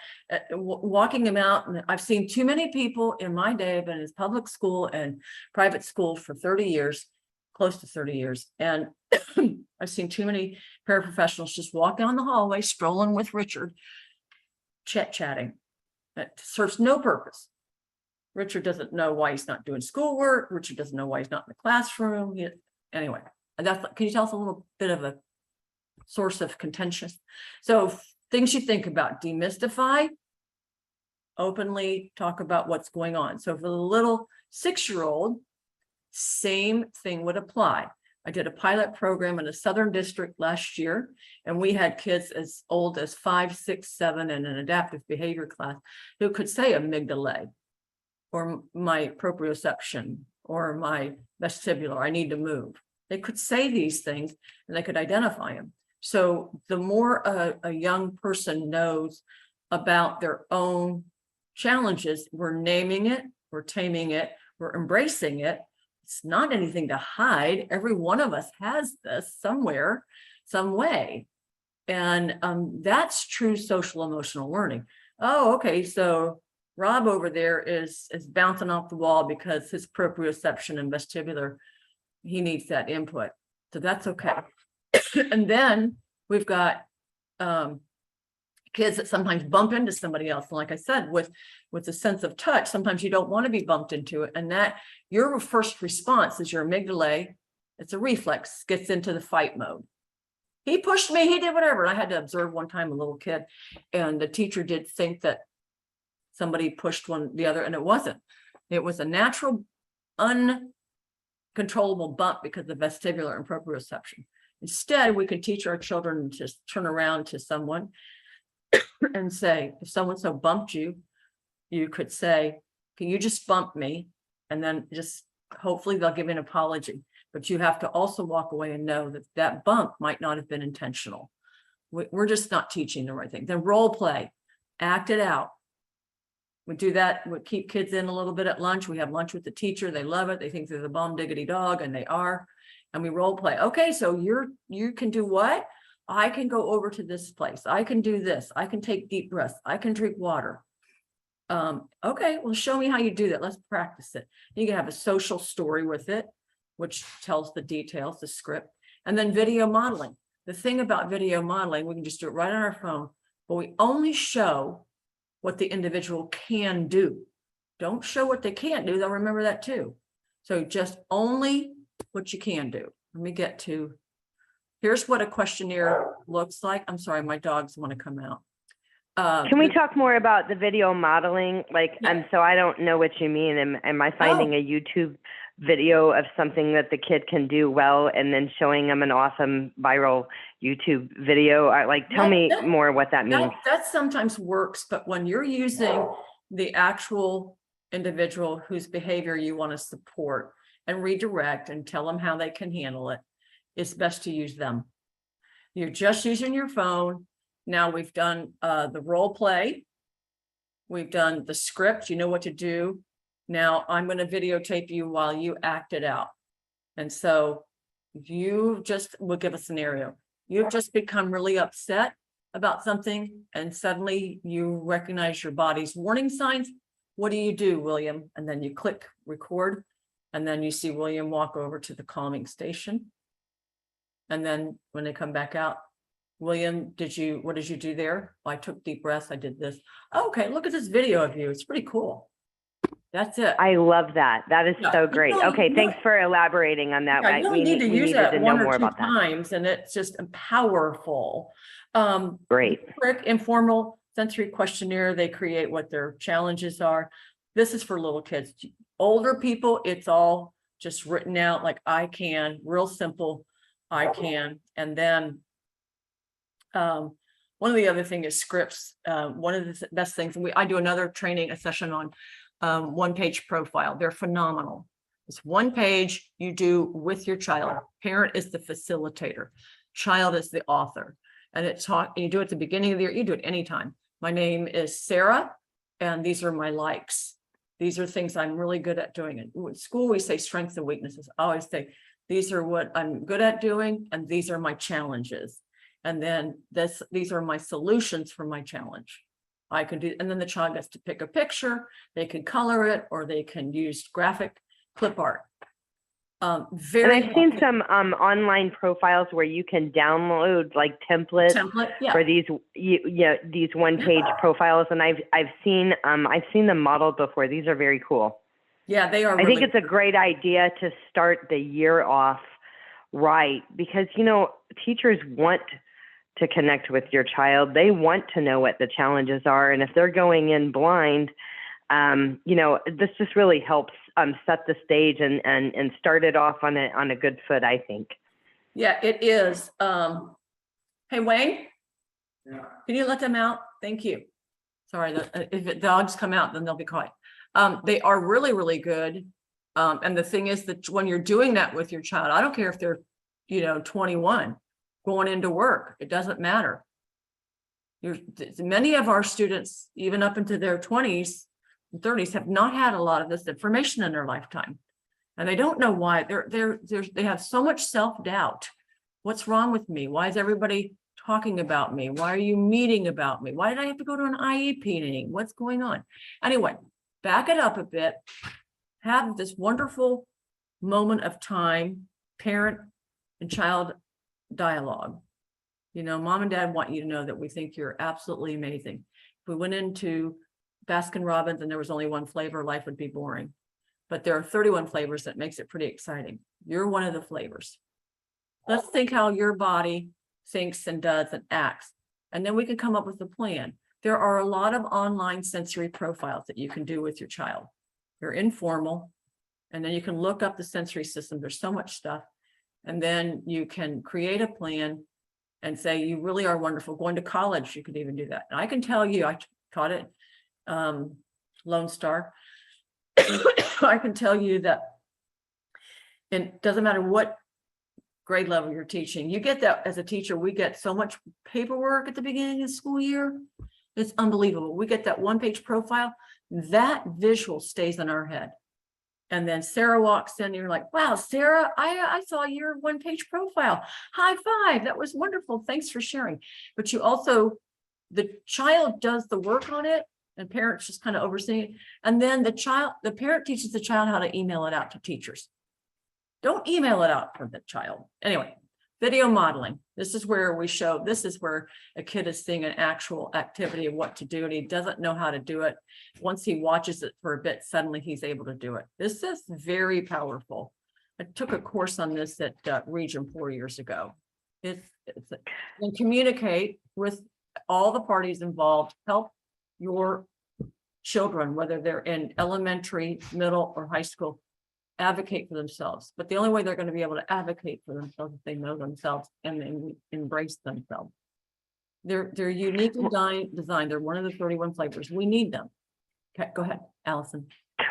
walking him out. And I've seen too many people in my day. I've been in public school and private school for 30 years, close to 30 years. And I've seen too many paraprofessionals just walk down the hallway, strolling with Richard, chatting. That serves no purpose. Richard doesn't know why he's not doing schoolwork. Richard doesn't know why he's not in the classroom. Anyway, can you tell us a little bit of a source of contention? So things you think about: demystify, openly talk about what's going on. So for the little 6-year-old, same thing would apply. I did a pilot program in a Southern district last year, and we had kids as old as 5, 6, 7 in an adaptive behavior class who could say amygdala, or my proprioception, or my vestibular, I need to move. They could say these things and they could identify them. So the more a young person knows about their own challenges, we're naming it, we're taming it, we're embracing it. It's not anything to hide. Every one of us has this somewhere, some way. And that's true social emotional learning. Oh, okay, so Rob over there is bouncing off the wall because his proprioception and vestibular, he needs that input. So that's okay. And then we've got kids that sometimes bump into somebody else. And like I said, with the sense of touch, sometimes you don't want to be bumped into it. And that your first response is your amygdala, it's a reflex, gets into the fight mode. He pushed me, he did whatever. I had to observe one time a little kid, and the teacher did think that somebody pushed the other, and it wasn't. It was a natural, uncontrollable bump because of vestibular and proprioception. Instead, we could teach our children to just turn around to someone and say, if someone so bumped you, you could say, can you just bump me? And then just hopefully they'll give an apology. But you have to also walk away and know that that bump might not have been intentional. We're just not teaching the right thing. Then role play, act it out. We do that. We keep kids in a little bit at lunch. We have lunch with the teacher. They love it. They think they're the bomb diggity dog, and they are. And we role play. Okay, so you can do what? I can go over to this place. I can do this. I can take deep breaths. I can drink water. Okay, well, show me how you do that. Let's practice it. You can have a social story with it, which tells the details, the script, and then video modeling. The thing about video modeling, we can just do it right on our phone, but we only show what the individual can do. Don't show what they can't do. They'll remember that too. So just only what you can do. Let me get to, here's what a questionnaire looks like. I'm sorry, my dogs want to come out. Can we talk more about the video modeling? So I don't know what you mean. Am I finding a YouTube video of something that the kid can do well and then showing them an awesome viral YouTube video? Tell me more what that means. That sometimes works, but when you're using the actual individual whose behavior you want to support and redirect and tell them how they can handle it, it's best to use them. You're just using your phone. Now we've done the role play. We've done the script. You know what to do. Now I'm going to videotape you while you act it out. And so we'll give a scenario. You've just become really upset about something, and suddenly you recognize your body's warning signs. What do, William? And then you click record, and then you see William walk over to the calming station. And then when they come back out, William, what did you do there? Well, I took deep breaths. I did this. Okay, look at this video of you. It's pretty cool. That's it. I love that. That is so great. Okay, thanks for elaborating on that. Yeah, we need to use that one or two times, and it's just powerful. Great. Quick, informal sensory questionnaire. They create what their challenges are. This is for little kids. Older people, it's all just written out like I can, real simple. I can. And then one of the other thing is scripts. One of the best things, and I do another training, a session on one-page profile. They're phenomenal. It's one page you do with your child. Parent is the facilitator. Child is the author. And you do it at the beginning of the year. You do it anytime. My name is Sarah, and these are my likes. These are things I'm really good at doing. In school, we say strengths and weaknesses. I always say, these are what I'm good at doing, and these are my challenges. And then these are my solutions for my challenge. I can do, and then the child gets to pick a picture. They can color it, or they can use graphic clip art. And I've seen some online profiles where you can download like templates for these these one-page profiles, and I've seen them modeled before. These are very cool. Yeah, they are. I think it's a great idea to start the year off right, because teachers want to connect with your child. They want to know what the challenges are, and if they're going in blind, this just really helps set the stage and start it off on a good foot, I think. Yeah, it is. Hey, Wayne, can you let them out? Thank you. Sorry, if the dogs come out, then they'll be quiet. They are really, really good. And the thing is that when you're doing that with your child, I don't care if they're, 21 going into work, it doesn't matter. Many of our students, even up into their 20s, 30s, have not had a lot of this information in their lifetime, and they don't know why. They have so much self-doubt. What's wrong with me? Why is everybody talking about me? Why are you meeting about me? Why did I have to go to an IEP meeting? What's going on? Anyway, back it up a bit. Have this wonderful moment of time, parent and child dialogue. Mom and dad want you to know that we think you're absolutely amazing. If we went into Baskin Robbins and there was only one flavor, life would be boring. But there are 31 flavors that makes it pretty exciting. You're one of the flavors. Let's think how your body thinks and does and acts. And then we can come up with a plan. There are a lot of online sensory profiles that you can do with your child. They're informal. And then you can look up the sensory system. There's so much stuff. And then you can create a plan and say, you really are wonderful. Going to college, you could even do that. And I can tell you, I taught it Lone Star. I can tell you that it doesn't matter what grade level you're teaching. You get that as a teacher. We get so much paperwork at the beginning of the school year. It's unbelievable. We get that one-page profile. That visual stays in our head. And then Sarah walks in and you're like, wow, Sarah, I saw your one-page profile. High five. That was wonderful. Thanks for sharing. But the child does the work on it, and parents just kind of overseeing it. And then the parent teaches the child how to email it out to teachers. Don't email it out for the child. Anyway, video modeling. This is where a kid is seeing an actual activity of what to do, and he doesn't know how to do it. Once he watches it for a bit, suddenly he's able to do it. This is very powerful. I took a course on this at Region 4 years ago. And communicate with all the parties involved. Help your children, whether they're in elementary, middle, or high school, advocate for themselves. But the only way they're going to be able to advocate for themselves is if they know themselves and they embrace themselves. They're uniquely designed. They're one of the 31 flavors. We need them. Okay, go ahead, Allison.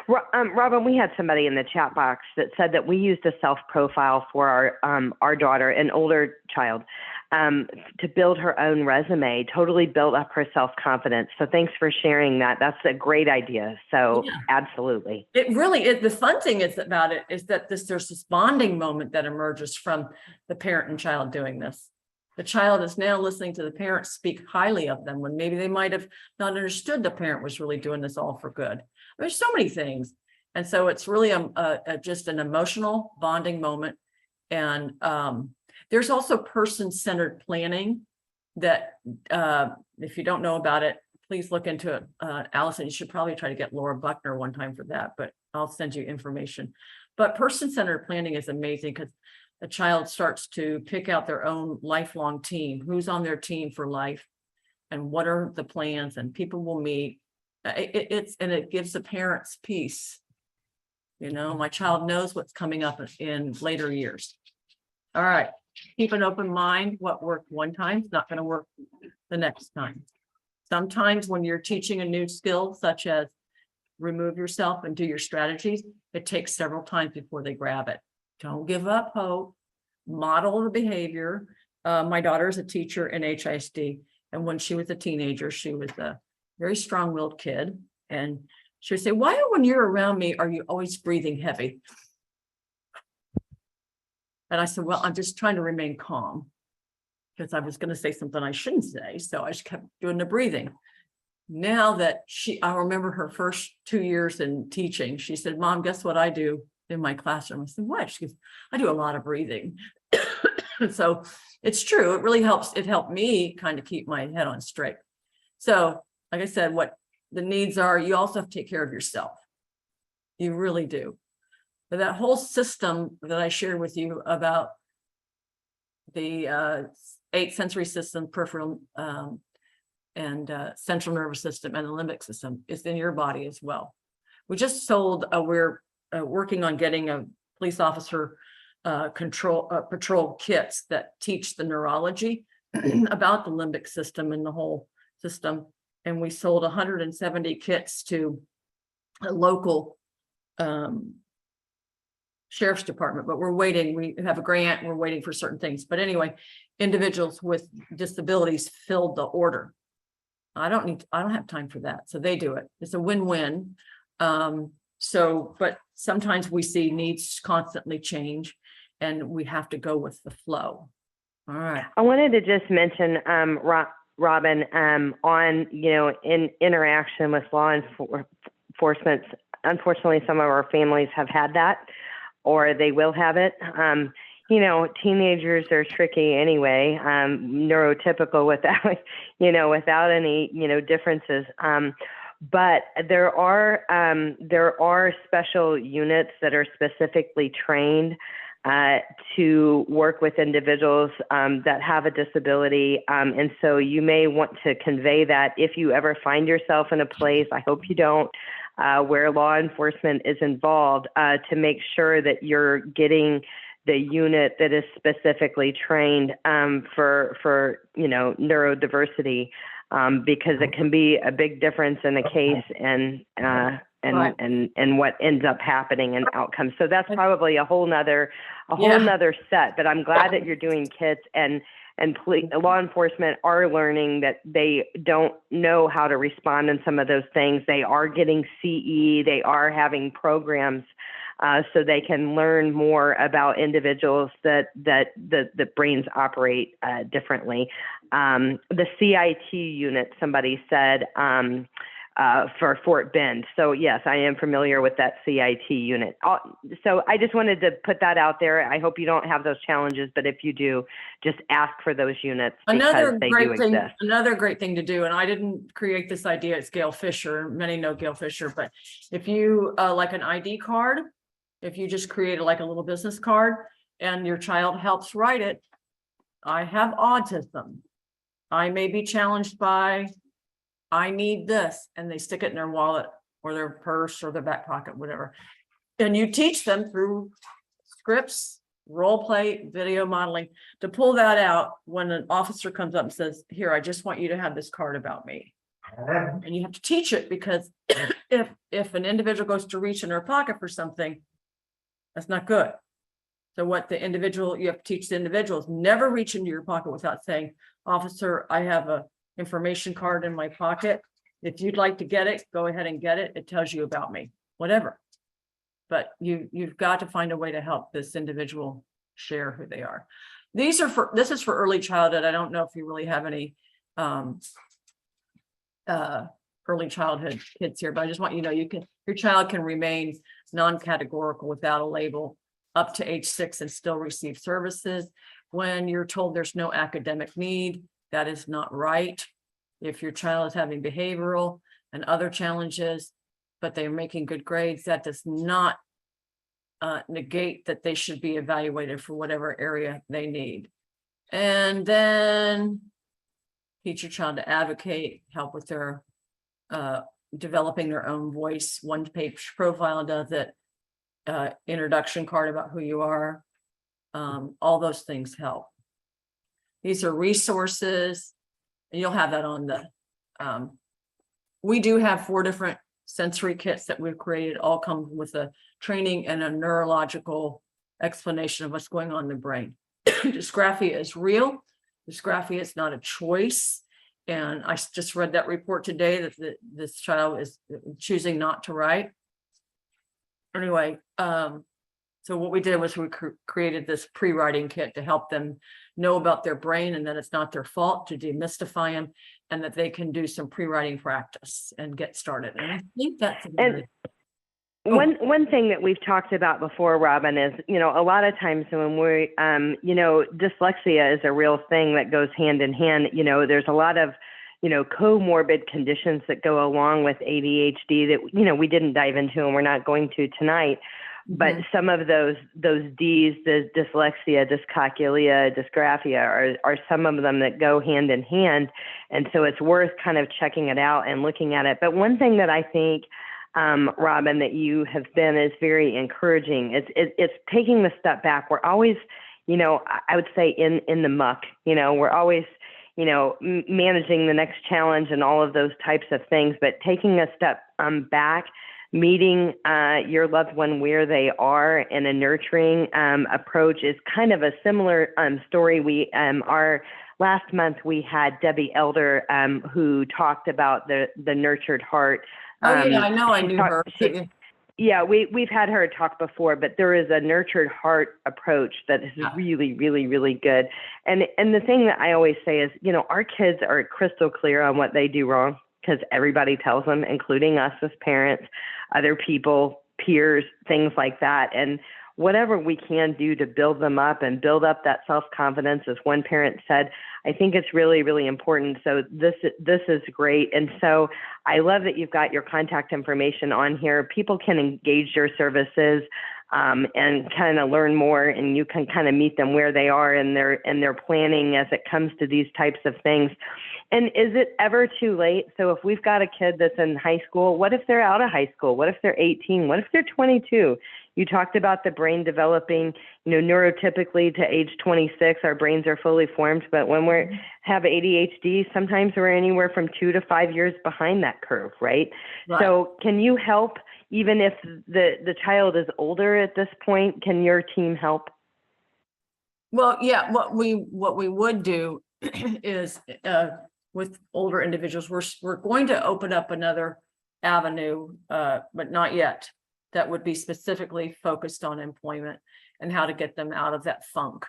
Robin, we had somebody in the chat box that said that we used a self-profile for our daughter, an older child, to build her own resume, totally built up her self-confidence. So thanks for sharing that. That's a great idea. So yeah. Absolutely. It really is. The fun thing about it is that there's this bonding moment that emerges from the parent and child doing this. The child is now listening to the parent speak highly of them when maybe they might have not understood the parent was really doing this all for good. There's so many things. And so it's really just an emotional bonding moment. And there's also person-centered planning that if you don't know about it, please look into it. Allison, you should probably try to get Laura Buckner one time for that, but I'll send you information. But person-centered planning is amazing because a child starts to pick out their own lifelong team, who's on their team for life, and what are the plans, and people will meet. It gives the parents peace. My child knows what's coming up in later years. All right, keep an open mind. What worked one time is not going to work the next time. Sometimes when you're teaching a new skill, such as remove yourself and do your strategies, it takes several times before they grab it. Don't give up hope. Model the behavior. My daughter is a teacher in HISD, and when she was a teenager, she was a very strong-willed kid, and she would say, "Why, when you're around me, are you always breathing heavy?" And I said, "Well, I'm just trying to remain calm," because I was going to say something I shouldn't say, so I just kept doing the breathing. Now that I remember her first 2 years in teaching, she said, "Mom, guess what I do in my classroom?" I said, "What?" She goes, "I do a lot of breathing." So it's true. It really helps. It helped me kind of keep my head on straight. So, like I said, what the needs are, you also have to take care of yourself. You really do. But that whole system that I shared with you about the 8 sensory system, peripheral and central nervous system, and the limbic system is in your body as well. We just sold, we're working on getting a police officer patrol kits that teach the neurology about the limbic system and the whole system. And we sold 170 kits to a local sheriff's department, but we're waiting. We have a grant. We're waiting for certain things. But anyway, individuals with disabilities filled the order. I don't have time for that. So they do it. It's a win-win. But sometimes we see needs constantly change, and we have to go with the flow. All right. I wanted to just mention, Robin, on, in interaction with law enforcement, unfortunately, some of our families have had that, or they will have it. Teenagers are tricky anyway, neurotypical without any, differences. But there are special units that are specifically trained to work with individuals that have a disability. And so you may want to convey that if you ever find yourself in a place, I hope you don't, where law enforcement is involved, to make sure that you're getting the unit that is specifically trained for neurodiversity, because it can be a big difference in a case and what ends up happening in outcomes. So that's probably a whole nother set. But I'm glad that you're doing kits, and law enforcement are learning that they don't know how to respond in some of those things. They are getting CE. They are having programs so they can learn more about individuals that the brains operate differently. The CIT unit, somebody said, for Fort Bend. So yes, I am familiar with that CIT unit. So I just wanted to put that out there. I hope you don't have those challenges, but if you do, just ask for those units because they do exist. Another great thing to do, and I didn't create this idea, it's Gail Fisher. Many know Gail Fisher, but if you like an ID card, if you just create like a little business card and your child helps write it, I have autism. I may be challenged by, I need this, and they stick it in their wallet or their purse or their back pocket, whatever. And you teach them through scripts, role play, video modeling, to pull that out when an officer comes up and says, "Here, I just want you to have this card about me." And you have to teach it, because if an individual goes to reach in their pocket for something, that's not good. So what you have to teach the individuals, never reach into your pocket without saying, "Officer, I have a information card in my pocket. If you'd like to get it, go ahead and get it. It tells you about me," whatever. But you've got to find a way to help this individual share who they are. This is for early childhood. I don't know if you really have any early childhood kids here, but I just want you to know your child can remain non-categorical without a label up to age 6 and still receive services. When you're told there's no academic need, that is not right. If your child is having behavioral and other challenges, but they're making good grades, that does not negate that they should be evaluated for whatever area they need. And then teach your child to advocate, help with their developing their own voice. One-page profile does it. Introduction card about who you are. All those things help. These are resources, and you'll have that on the, we do have 4 different sensory kits that we've created, all come with a training and a neurological explanation of what's going on in the brain. Dysgraphia is real. Dysgraphia is not a choice. And I just read that report today that this child is choosing not to write. Anyway, so what we did was we created this pre-writing kit to help them know about their brain and that it's not their fault, to demystify them, and that they can do some pre-writing practice and get started. And I think that's one thing that we've talked about before, Robin, is, a lot of times when we, dyslexia is a real thing that goes hand in hand. There's a lot of, comorbid conditions that go along with ADHD that, we didn't dive into and we're not going to tonight. But some of those D's, the dyslexia, dyscalculia, dysgraphia are some of them that go hand in hand. And so it's worth kind of checking it out and looking at it. But one thing that I think, Robin, that you have been is very encouraging. It's taking the step back. We're always, I would say in the muck, we're always, managing the next challenge and all of those types of things, but taking a step back, meeting your loved one where they are in a nurturing approach is kind of a similar story. We our last month we had Debbie Elder who talked about the nurtured heart. Oh yeah, I know. I knew her. Yeah, we've had her talk before, but there is a nurtured heart approach that is really, really, really good. And the thing that I always say is, our kids are crystal clear on what they do wrong, because everybody tells them, including us as parents, other people, peers, things like that. And whatever we can do to build them up and build up that self-confidence, as one parent said, I think it's really, really important. So this is great. And so I love that you've got your contact information on here. People can engage your services and kind of learn more, and you can kind of meet them where they are in their planning as it comes to these types of things. And is it ever too late? So if we've got a kid that's in high school, what if they're out of high school? What if they're 18? What if they're 22? You talked about the brain developing, neurotypically to age 26, our brains are fully formed. But when we have ADHD, sometimes we're anywhere from 2 to 5 years behind that curve, right? So can you help, even if the child is older at this point? Can your team help? Well, yeah, what we would do is with older individuals, we're going to open up another avenue, but not yet, that would be specifically focused on employment and how to get them out of that funk.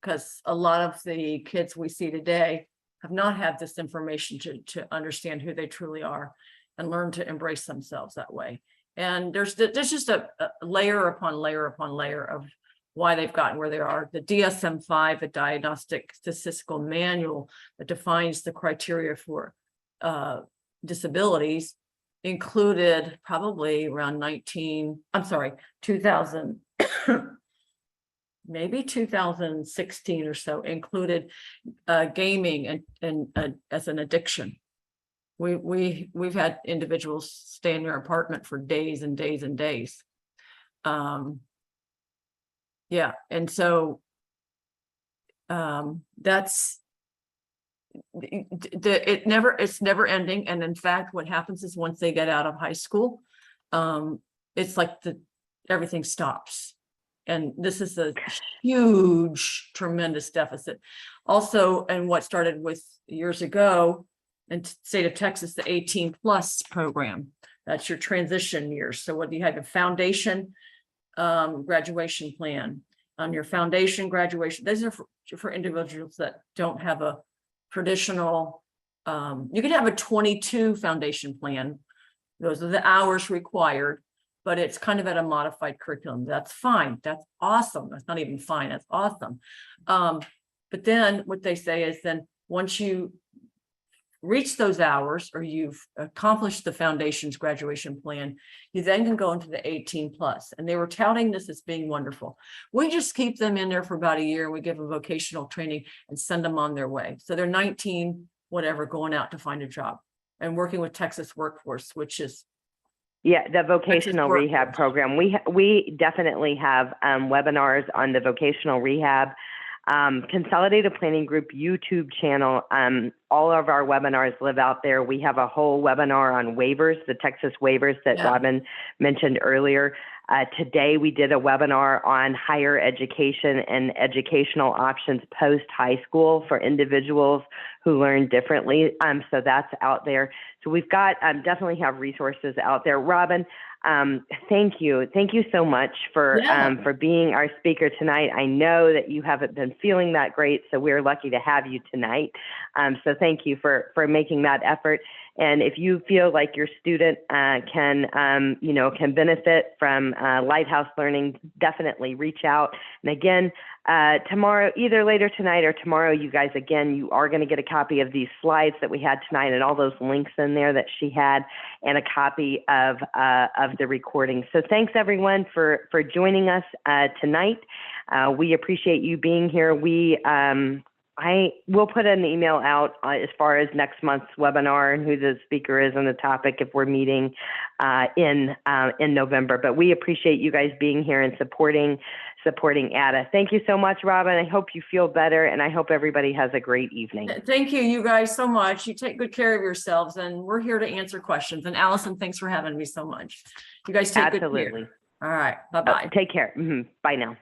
Because a lot of the kids we see today have not had this information to understand who they truly are and learn to embrace themselves that way. And there's just a layer upon layer upon layer of why they've gotten where they are. The DSM-5, the Diagnostic Statistical Manual that defines the criteria for disabilities, included probably around 2000, maybe 2016 or so, included gaming and as an addiction. We've had individuals stay in their apartment for days and days and days. Yeah, and so that's it's never ending. And in fact, what happens is once they get out of high school, it's like everything stops. And this is a huge, tremendous deficit. Also, and what started with years ago in the state of Texas, the 18 plus program. That's your transition years. So what do you have? A foundation graduation plan. On your foundation graduation, these are for individuals that don't have a traditional, you can have a 22 foundation plan. Those are the hours required, but it's kind of at a modified curriculum. That's fine. That's awesome. That's not even fine. That's awesome. But then what they say is then once you reach those hours or you've accomplished the foundation's graduation plan, you then can go into the 18 plus. And they were touting this as being wonderful. We just keep them in there for about a year. We give them vocational training and send them on their way. So they're 19, whatever, going out to find a job and working with Texas Workforce, which is Yeah, the vocational rehab program. We definitely have webinars on the vocational rehab Consolidated Planning Group YouTube channel. All of our webinars live out there. We have a whole webinar on waivers, the Texas waivers that Robin mentioned earlier. Today we did a webinar on higher education and educational options post high school for individuals who learn differently. So that's out there. So we've got definitely have resources out there. Robin, thank you. Thank you so much for being our speaker tonight. I know that you haven't been feeling that great, so we're lucky to have you tonight. So thank you for making that effort. And if you feel like your student can benefit from Lighthouse Learning, definitely reach out. And again, tomorrow, either later tonight or tomorrow, you guys, again, you are going to get a copy of these slides that we had tonight and all those links in there that she had, and a copy of the recording. So thanks everyone for joining us tonight. We appreciate you being here. I will put an email out as far as next month's webinar and who the speaker is on the topic if we're meeting in November. But we appreciate you guys being here and supporting ADA. Thank you so much, Robin. I hope you feel better, and I hope everybody has a great evening. Thank you guys so much. You take good care of yourselves, and we're here to answer questions. And Allison, thanks for having me so much. You guys take good care. All right. Bye-bye. Take care. Bye now.